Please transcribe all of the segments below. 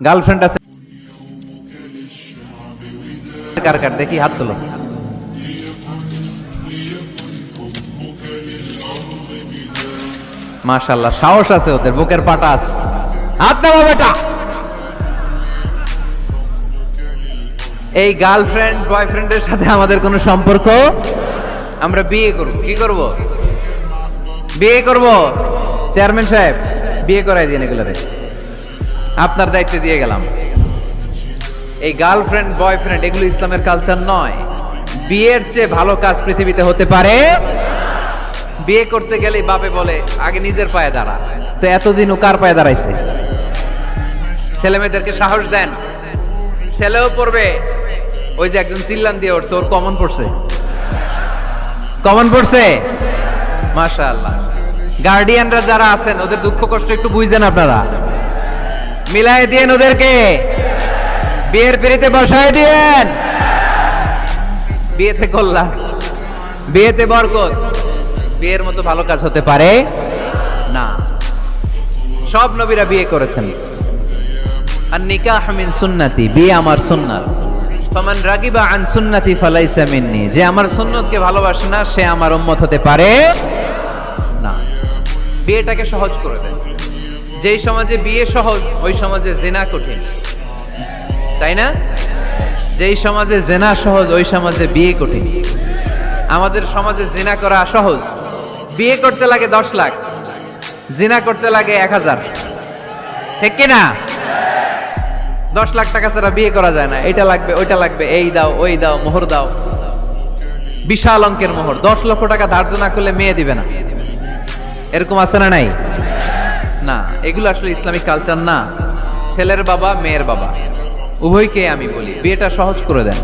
Girlfriend আছে কার কার দেখি হাত তোলো। মাশাআল্লাহ, সাহস আছে ওদের, বুকের পাটা আছে। হাত নামা বেটা। এই গার্লফ্রেন্ড বয়ফ্রেন্ডের সাথে আমাদের কোনো সম্পর্ক, আমরা বিয়ে করব। কি করব? বিয়ে করব। চেয়ারম্যান সাহেব বিয়ে করাই দিন এগুলোরে, আপনার দায়িত্ব দিয়ে গেলাম। এই গার্লফ্রেন্ড বয়ফ্রেন্ড এগুলো ইসলামের কালচার নয়। বিয়ের চেয়ে ভালো কাজ পৃথিবীতে হতে পারে। বিয়ে করতে গেলেই বাপে বলে আগে নিজের পায়ে দাঁড়া। তো এতদিন ও কার পায়ে দাঁড়াইছে? ছেলে মেয়েদেরকে সাহস দেন, ছেলেও পড়বে। ওই যে একজন চিল্লান দিয়ে উঠছে, ওর কমন পড়ছে, কমন পড়ছে। মাশাআল্লাহ। গার্ডিয়ানরা যারা আছেন ওদের দুঃখ কষ্ট একটু বুঝেন আপনারা, মিলাই দিয়েন ওদেরকে, বিয়ের পিড়িতে বসায় দিয়েন। বিয়েতে কল্যাণ, বিয়েতে বরকত। বিয়ের মতো ভালো কাজ হতে পারে না। সব নবীরা বিয়ে করেছেন। আর নিকাহ মিন সুন্নতি, বিয়ে আমার সুন্নাত। ফামান রাগিবা আন সুন্নতি ফালাইসা মিন্নি, যে আমার সুন্নতকে ভালোবাসে না সে আমার উম্মত হতে পারে না। বিয়েটাকে সহজ করে দেন। যেই সমাজে বিয়ে সহজ ওই সমাজে জিনা কঠিন, তাই না? যেই সমাজে জিনা সহজ ওই সমাজে বিয়ে কঠিন। আমাদের সমাজে জিনা করা সহজ, বিয়ে করতে লাগে 10 লাখ, জিনা করতে লাগে 1000। ঠিক কি না? 10 লাখ টাকা ছাড়া বিয়ে করা যায় না। এটা লাগবে, ওইটা লাগবে, এই দাও, ওই দাও, মোহর দাও, বিশাল অঙ্কের মোহর। 10 লক্ষ টাকা ধার্য না করলে মেয়ে দিবে না। এরকম আছে না নাই? না, এগুলো আসলে ইসলামিক কালচার না। ছেলের বাবা মেয়ের বাবা উভয়কে আমি বলি বিয়েটা সহজ করে দেন,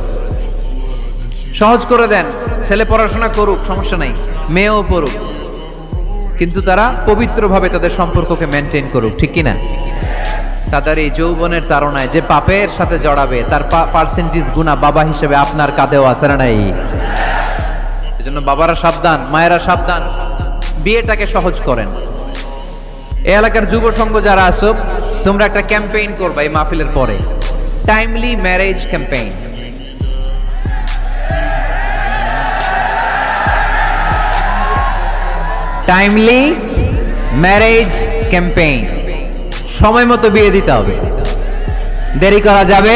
সহজ করে দেন। ছেলে পড়াশোনা করুক, সমস্যা নাই, মেয়েও পড়ুক, কিন্তু তারা পবিত্রভাবে তাদের সম্পর্ককে মেনটেন করুক। ঠিক কিনা? তাদের এই যৌবনের তাড়নায় যে পাপের সাথে জড়াবে তার পার্সেন্টেজ গুণা বাবা হিসেবে আপনার কাঁধেও আছে না নাই? এজন্য বাবারা সাবধান, মায়েরা সাবধান, বিয়েটাকে সহজ করেন। এই এলাকার যুব সংঘ যারা আছো, তোমরা একটা ক্যাম্পেইন করবা এই মাহফিলের পরে, timely marriage campaign. Timely marriage campaign. সময় মতো বিয়ে দিতে হবে, দেরি করা যাবে।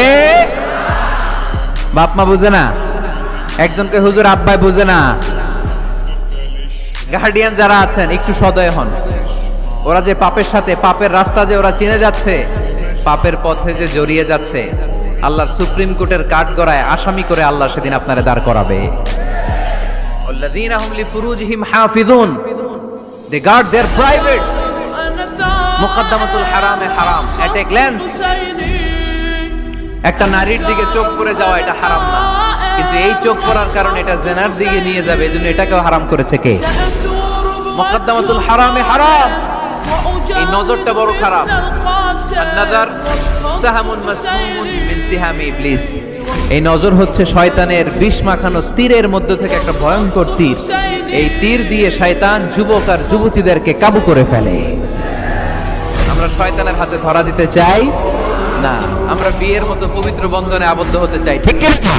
বাপ মা বুঝে না, একজনকে হুজুর আব্বাই বুঝে না। গার্ডিয়ান যারা আছেন একটু সদয় হন। ওরা যে পাপের সাথে, পাপের রাস্তা যে ওরা চিনে যাচ্ছে, পাপের পথে যে জড়িয়ে যাচ্ছে, আল্লাহর সুপ্রিম কোর্টের কাঠগড়ায় আসামি করে আল্লাহ সেদিন আপনারে দাঁড় করাবে। আল্লাযীনা হুম লিফুরুজিহিম হাফিজুন, they guard their privates. মুকদ্দমাতুল হারামে হারাম। এট এ গ্ল্যান্স একটা নারীর দিকে চোখ পড়ে যাওয়া এটা হারাম না, কিন্তু এই চোখ পড়ার কারণে এটা জিনার দিকে নিয়ে যাবে, এজন্য এটাকেও হারাম করেছে কে? মুকদ্দমাতুল হারামে হারাম। এই নজরটা বড় খারাপ। আন-নাযার সাহামুন মাসমুমুন মিন সিহামি ইবলিস। এই নজর হচ্ছে শয়তানের বিষ মাখানো তীরের মধ্যে থেকে একটা ভয়ঙ্কর তীর। এই তীর দিয়ে শয়তান যুবক আর যুবতীদেরকে কাবু করে ফেলে। আমরা শয়তানের হাতে ধরা দিতে চাই না, আমরা বিয়ের মতো পবিত্র বন্ধনে আবদ্ধ হতে চাই। ঠিক কি না?